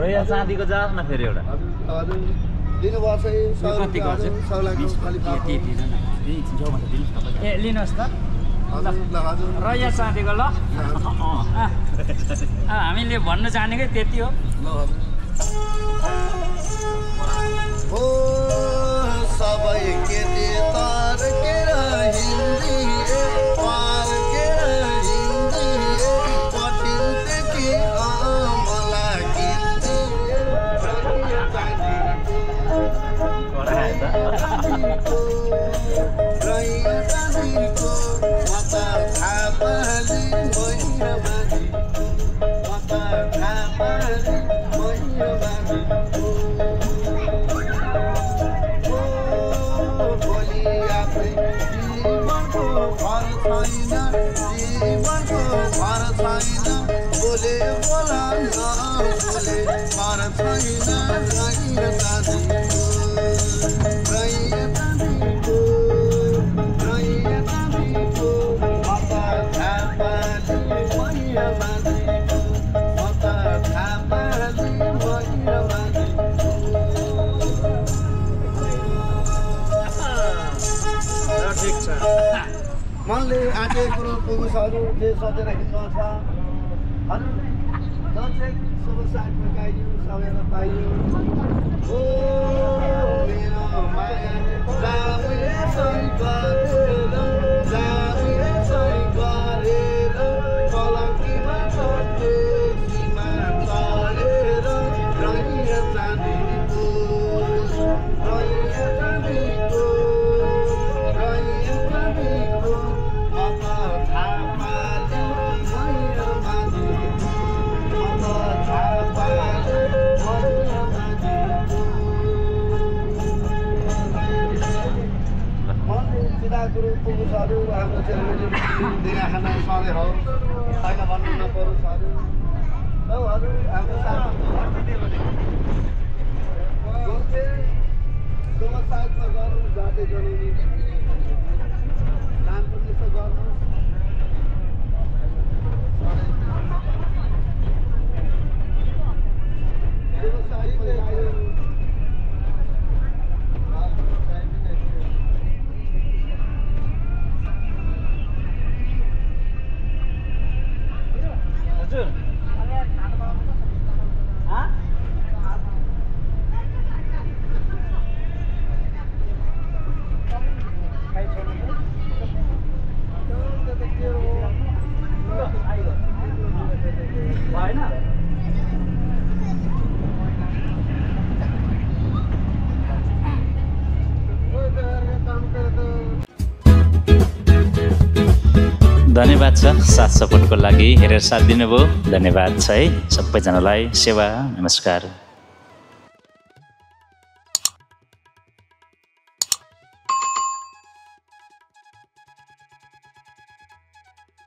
royal चाँदीको जाओस् न फेरि एउटा ए लिनुहोस् त रोयल चाँदीको ल हामीले भन्नु जानेकै त्यति हो सबै केटी तार केर हिन्दी पार केर हिन्दी पटिन्थे कि मलाई किन्दी बोले बोला बोले पार मनले आँटेको पुरुषहरू जे सजेर हिँड्नु छ शुभ साथमा गाइयो सबैलाई पाइयो ओ मेरो माया जाउँ गरेर कलङ्कीमा चढ्यो सीमा चढेर रहिया चाँदीको पुरुषहरू हाम्रो चेलीबेटी दिना खाना सधैँ हो छैन भन्नु नपरोस् अरू हाम्रो साथमा गर्नु जाँदै जनाउने दान पुण्य गर्नु धन्यवाद छ साथ सपोर्टको लागि हेरेर साथ दिनुभयो धन्यवाद छ है सबैजनालाई सेवा नमस्कार